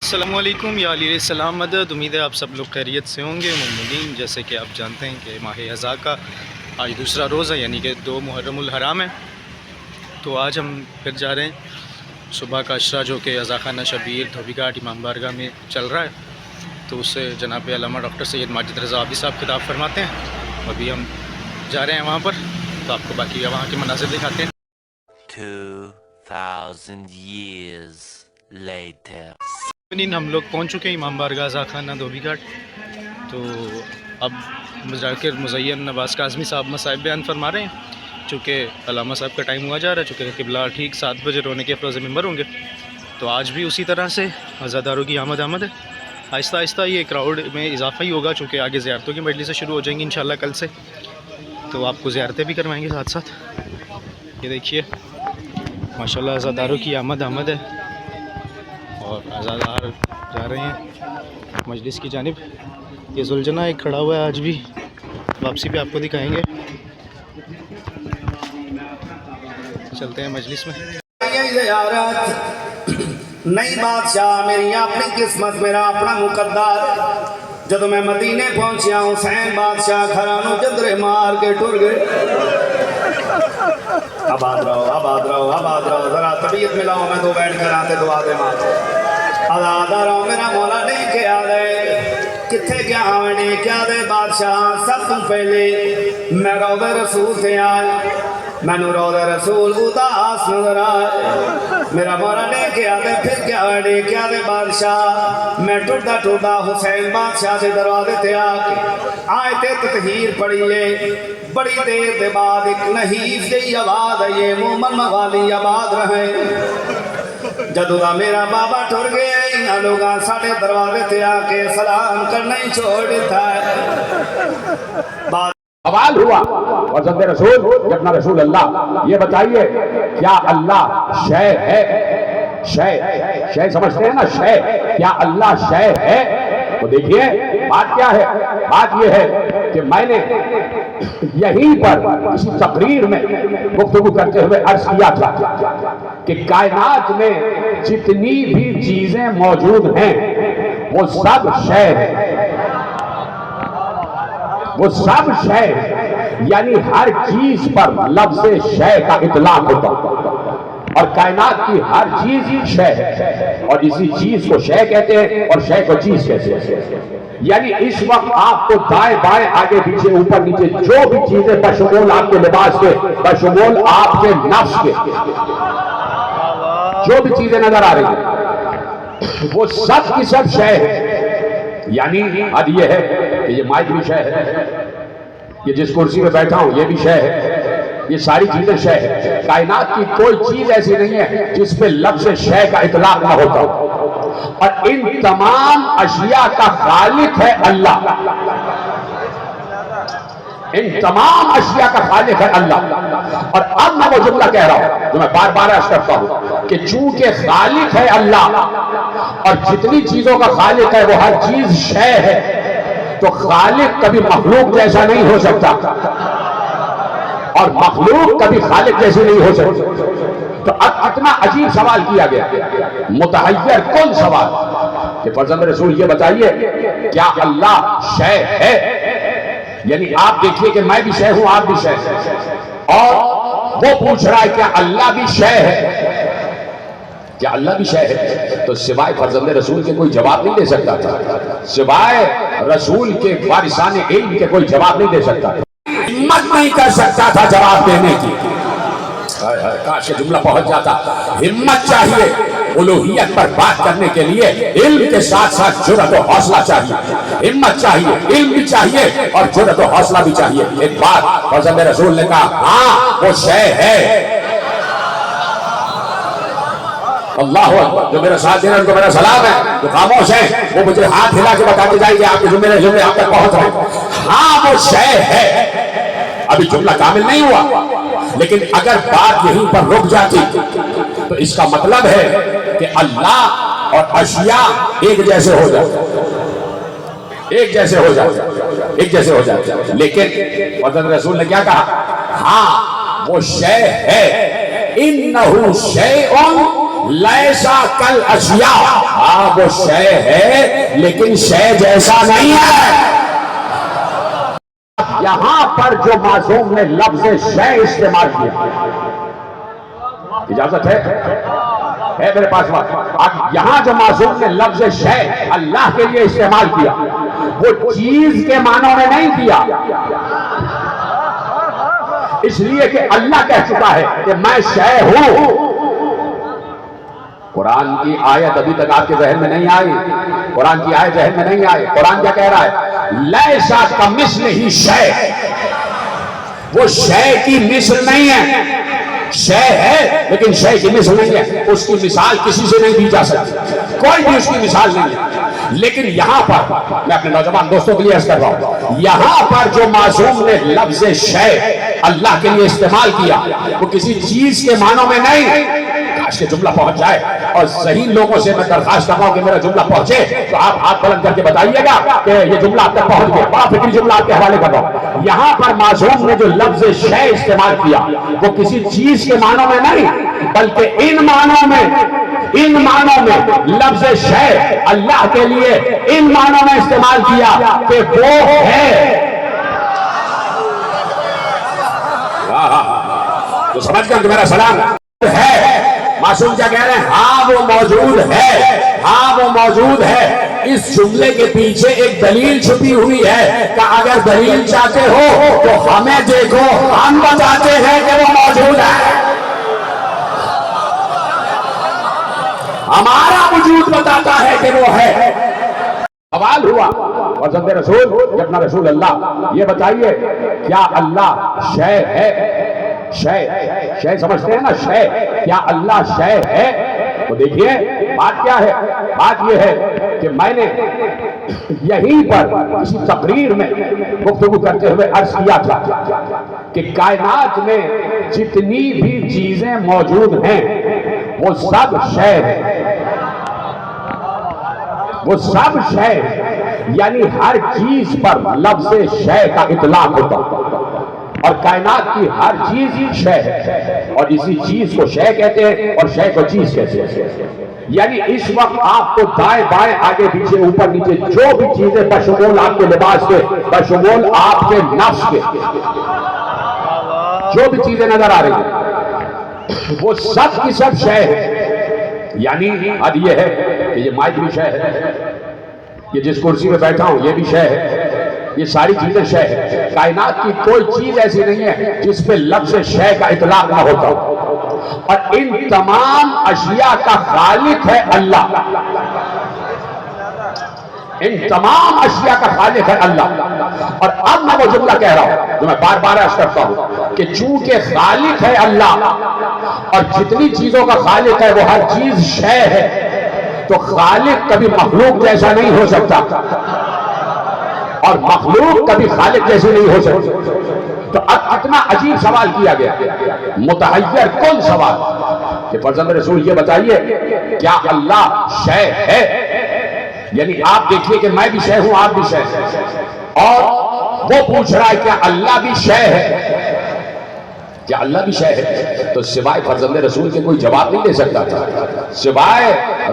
السلام علیکم یا علیہ السلام مدد. امید ہے آپ سب لوگ خیریت سے ہوں گے. مومنین، جیسے کہ آپ جانتے ہیں کہ ماہ اذا کا آج دوسرا روز ہے، یعنی کہ 2 محرم الحرام ہے. تو آج ہم پھر جا رہے ہیں صبح کا عشرہ جو کہ اذا خانہ شبیر دھوبی گھاٹ امام بارگاہ میں چل رہا ہے. تو اس سے جناب علامہ ڈاکٹر سید ماجد رضا عابدی صاحب خطاب فرماتے ہیں. ابھی ہم جا رہے ہیں وہاں پر، تو آپ کو باقی وہاں کے مناظر دکھاتے ہیں. 2000 years later. ہم لوگ پہنچ چکے ہیں امام بارگاہ اذا خانہ دھوبی گھاٹ. تو اب مذاکر مزین نواز کاظمی صاحب مصائب بیان فرما رہے ہیں. چونکہ علامہ صاحب کا ٹائم ہوا جا رہا ہے، چونکہ قبلہ ٹھیک 7 بجے رونے کے افروز ممبر ہوں گے. تو آج بھی اسی طرح سے عزاداروں کی آمد ہے. آہستہ آہستہ یہ کراؤڈ میں اضافہ ہی ہوگا، چونکہ آگے زیارتوں کی مجلسیں شروع ہو جائیں گی انشاءاللہ کل سے. تو آپ کو زیارتیں بھی کروائیں گے ساتھ ساتھ. یہ دیکھیے ماشاءاللہ عزاداروں کی آمد ہے، اور عزادار جا رہے ہیں مجلس کی جانب. یہ ذوالجناح ایک کھڑا ہوا ہے آج بھی، واپسی پہ آپ کو دکھائیں گے. چلتے ہیں مجلس میں. نئی بادشاہ میری اپنی قسمت، میرا اپنا مقدر. جب میں مدینے پہنچیا حسین بادشاہ گھرانوں جدرے مار کے ٹر گئے. آباد رہو آباد رہو آباد رہو. ذرا طبیعت ملاؤ، میں تو بیٹھ کر آتے دعا دے مار. آزاد رہو میرا مولا نے کیا دے کتھے کیا آوے کیا دے بادشاہ. سب تم پہلے میں روضہ رسول سے آئے، میں نو روضہ رسول اداس نظر آئے. میرا مولا نے کیا دے پھر کیا وڑے کیا دے بادشاہ. میں ٹوٹا ٹوٹا حسین بادشاہ سے دروازے تے آئے تے تطہیر پڑھی لے. بڑی دیر دے بعد ایک نحیف دی آواز ہے، یہ مومن موالی آباد رہے. جدو دا میرا بابا ٹر گئے، انہاں لوگاں ساڑھے دروازے تے آ کے سلام کرنا ہی چھوڑ دیتا ہے. سوال ہوا وزد رسول جبنا رسول اللہ یہ بتائیے کیا اللہ شے ہے؟ شے سمجھتے ہیں نا، شے کیا اللہ شے ہے؟ تو دیکھیے بات کیا ہے. بات یہ ہے کہ میں نے یہیں پر کسی تقریر میں گفتگو کرتے ہوئے عرض کیا تھا کہ کائنات میں جتنی بھی چیزیں موجود ہیں وہ سب شے ہے، وہ سب شے، یعنی ہر چیز پر لفظ شے کا اطلاق ہوتا اور کائنات کی ہر چیز شے ہے، اور اسی چیز کو شے کہتے ہیں اور شے کو چیز کہتے ہیں. یعنی اس وقت آپ کو دائیں بائیں آگے پیچھے اوپر نیچے جو بھی چیزیں بشمول آپ کے لباس کے، بشمول آپ کے نفس کے، جو بھی چیزیں نظر آ رہی ہیں وہ سب کی سب شے ہے. یعنی اب یہ ہے کہ یہ مائک بھی شے ہے، یہ جس کرسی پہ بیٹھا ہوں یہ بھی شے ہے، یہ ساری چیزیں شے ہے. کائنات کی کوئی چیز ایسی نہیں ہے جس پہ لفظ شے کا اطلاق نہ ہوتا. اور ان تمام اشیاء کا خالق ہے اللہ. ان تمام اشیاء کا خالق ہے اللہ. اور اب میں وہ جملہ کہہ رہا ہوں جو میں بار بار عرض کرتا ہوں کہ چونکہ خالق ہے اللہ اور جتنی چیزوں کا خالق ہے وہ ہر چیز شے ہے، تو خالق کبھی مخلوق جیسا نہیں ہو سکتا اور مخلوق کبھی خالق جیسی نہیں ہو سکتی. تو اب اتنا عجیب سوال کیا گیا، متحیر کن سوال کہ فرزند رسول یہ بتائیے کیا اللہ شے ہے؟ یعنی آپ دیکھیے کہ میں بھی شے ہوں، آپ بھی شے ہیں، اور وہ پوچھ رہا ہے کیا اللہ بھی شے ہے؟ کیا اللہ بھی شے ہے؟ تو سوائے فرزند رسول کے کوئی جواب نہیں دے سکتا تھا، سوائے رسول کے وارثان علم کے کوئی جواب نہیں دے سکتا تھا، ہمت نہیں کر سکتا تھا جواب دینے کی. کاش یہ جملہ پہنچ جاتا. ہمت چاہیے الوہیت پر بات کرنے کے لیے، علم کے ساتھ ساتھ جرأت و حوصلہ چاہیے. ہمت چاہیے، علم بھی چاہیے اور جرأت و حوصلہ بھی چاہیے. ایک بات فرزند رسول نے کہا، ہاں وہ شے ہے. اللہ اکبر. جو میرے ساتھ ہیں ان کو میرا سلام ہے، جو خاموش ہیں وہ مجھے ہاتھ ہلا کے بتاتے جائیں گے آپ کے جملے آپ تک پہنچ رہے ہیں. ہاں وہ شے ہے. ابھی جملہ کامل نہیں ہوا، لیکن اگر بات یہیں پر رک جاتی تو اس کا مطلب ہے کہ اللہ اور اشیاء ایک جیسے ہو جاتے، ایک جیسے ہو جاتے، ایک جیسے ہو جاتے. لیکن حضرت رسول نے کیا کہا؟ ہاں وہ شے ہے. انہو شیء لیسا کل اشیا، ہاں وہ شے ہے لیکن شے جیسا نہیں ہے۔ یہاں پر جو معصوم نے لفظ شے استعمال کیا، اجازت ہے میرے پاس بات، اب یہاں جو معصوم نے لفظ شے اللہ کے لیے استعمال کیا، وہ چیز کے معنوں میں نہیں کیا، اس لیے کہ اللہ کہہ چکا ہے کہ میں شے ہوں۔ قرآن کی آیت ابھی تک آپ کے ذہن میں نہیں آئی، قرآن کی آیت ذہن میں نہیں آئی۔ قرآن کیا کہہ رہا ہے؟ لیسا کمثلہ ہی شے، وہ شے کی مثل نہیں ہے، شے ہے لیکن شے کی مثل نہیں ہے، اس کی مثال کسی سے نہیں دی جا سکتی، کوئی بھی اس کی مثال نہیں ہے۔ لیکن یہاں پر میں اپنے نوجوان دوستوں کے لیے عرض کر رہا ہوں، یہاں پر جو معصوم نے لفظ شے اللہ کے لیے استعمال کیا، وہ کسی چیز کے معنوں میں نہیں۔ کاش یہ جملہ پہنچ جائے، اور صحیح لوگوں سے میں درخواست کر رہا ہوں کہ میرا جملہ پہنچے تو آپ ہاتھ بلند کر کے بتائیے گا کہ یہ جملہ آپ تک پہنچ گیا۔ بڑا فکری جملہ آپ کے حوالے کر رہا ہوں۔ یہاں پر معصوم نے جو لفظ شے استعمال کیا، وہ کسی چیز کے معنوں میں نہیں، بلکہ ان معنوں میں لفظ شے اللہ کے لیے ان معنوں میں استعمال کیا کہ وہ ہے۔ تو سمجھ گئے کہ میرا سلام ہے۔ معصوم کیا کہہ رہے ہیں؟ ہاں وہ موجود ہے، ہاں وہ موجود ہے۔ اس جملے کے پیچھے ایک دلیل چھپی ہوئی ہے کہ اگر دلیل چاہتے ہو تو ہمیں دیکھو، ہم بتاتے ہیں کہ وہ موجود ہے۔ ہمارا وجود بتاتا ہے کہ وہ ہے۔ سوال ہوا حضرت رسول، اپنا رسول اللہ، یہ بتائیے کیا اللہ شے ہے؟ شے سمجھتے ہیں نا، شے، کیا اللہ شے ہے؟ تو دیکھیے بات کیا ہے، بات یہ ہے کہ میں نے یہیں پر کسی تقریر میں گفتگو کرتے ہوئے عرض کیا تھا کہ کائنات میں جتنی بھی چیزیں موجود ہیں وہ سب شے ہیں، وہ سب شے، یعنی ہر چیز پر لفظ شے کا اطلاق ہوتا ہے، اور کائنات کی ہر چیز شے ہے، اور اسی چیز کو شے کہتے ہیں اور شے کو چیز کہتے ہیں۔ یعنی اس وقت آپ کو دائیں بائیں آگے پیچھے اوپر نیچے جو بھی چیزیں بشمول آپ کے لباس کے، بشمول آپ کے نفس کے، جو بھی چیزیں نظر آ رہی ہیں وہ سب کی سب شے ہے۔ یعنی اب یہ ہے کہ یہ مائک بھی شے ہے، یہ جس کرسی پہ بیٹھا ہوں یہ بھی شے ہے، یہ ساری چیزیں شے ہے۔ کائنات کی کوئی چیز ایسی نہیں ہے جس پہ لفظ شے کا اطلاق نہ ہوتا، اور ان تمام اشیاء کا خالق ہے اللہ، ان تمام اشیاء کا خالق ہے اللہ۔ اور اب میں وہ جملہ کہہ رہا ہوں جو میں بار بار عرض کرتا ہوں کہ چونکہ خالق ہے اللہ اور جتنی چیزوں کا خالق ہے وہ ہر چیز شے ہے، تو خالق کبھی مخلوق جیسا نہیں ہو سکتا اور مخلوق کبھی خالق جیسی نہیں ہو سکتی۔ تو اب اتنا عجیب سوال کیا گیا، متحیر کن سوال کہ فرزند رسول یہ بتائیے کیا اللہ شے ہے؟ یعنی آپ دیکھیے کہ میں بھی شے ہوں، آپ بھی شے ہیں، اور وہ پوچھ رہا ہے کیا اللہ بھی شے ہے؟ کیا اللہ بھی شے ہے؟ تو سوائے فرزند رسول کے کوئی جواب نہیں دے سکتا تھا، سوائے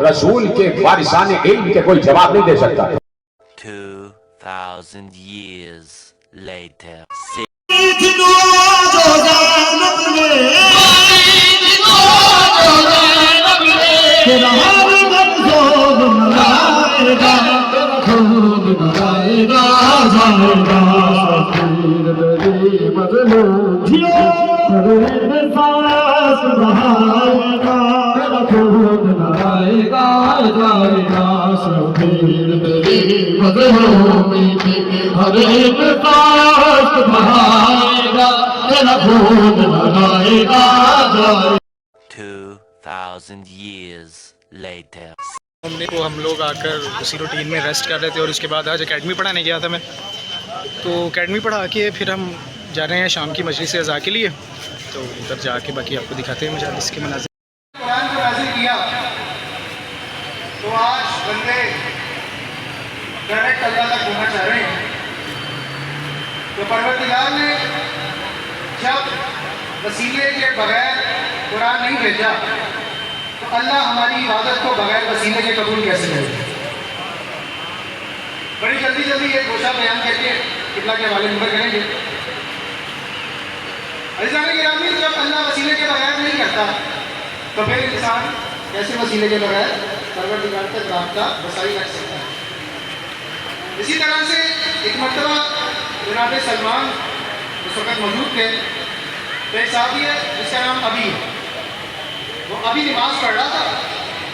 رسول کے وارثان علم کے کوئی جواب نہیں دے سکتا تھا۔ 2000 years later. ہر ایک کاشت بہائے گا تیرا خون بنائے گا۔ 2000 years later. ہم لوگ آ کر اسی روٹین میں ریسٹ کر رہے تھے، اور اس کے بعد آج اکیڈمی پڑھانے گیا تھا میں، تو اکیڈمی پڑھا کے پھر ہم جا رہے ہیں شام کی مجلس اعزاء کے لیے، تو ادھر جا کے باقی آپ کو دکھاتے ہیں مجالس کے مناظر۔ قرآن کو نازل کیا تو آج بندے ڈائریکٹ اللہ تک ہونا چاہ رہے ہیں، تو پروردگار نے جب وسیلے کے بغیر قرآن نہیں بھیجا اللہ ہماری عبادت کو بغیر وسیلے کے قبول کیسے کرے؟ بڑی جلدی جلدی ایک گوشہ بیان کر کے قبلہ کے حوالے نمبر کریں گے. عزیزان گرامی، جب اللہ وسیلے کے بغیر نہیں کرتا تو پھر انسان کیسے وسیلے کے بغیر پروردگار تک رابطہ وسائی رکھ سکتا ہے؟ اسی طرح سے ایک مرتبہ جناب سلمان اس وقت موجود تھے، تو ایک صحابی ہے جس کا نام ابی ہے. وہ ابھی نماز پڑھ رہا تھا.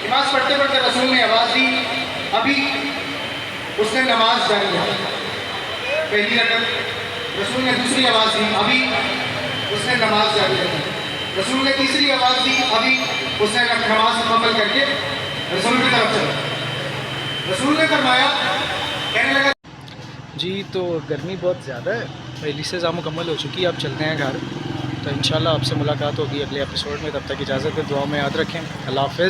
نماز پڑھتے پڑھتے رسول نے آواز دی ابھی، اس نے نماز جاری رکھی پہلی رکعت. رسول نے دوسری آواز دی ابھی، اس نے نماز جاری رکھی. رسول نے تیسری آواز دی ابھی، اس نے نماز مکمل کر کے رسول کی طرف چلا. رسول نے فرمایا، کہنے لگا جی تو گرمی بہت زیادہ ہے، پہلی سزا مکمل ہو چکی ہے، اب چلتے ہیں گھر. تو انشاءاللہ آپ سے ملاقات ہوگی اگلے ایپیسوڈ میں. تب تک اجازت ہے، دعا میں یاد رکھیں. اللہ حافظ.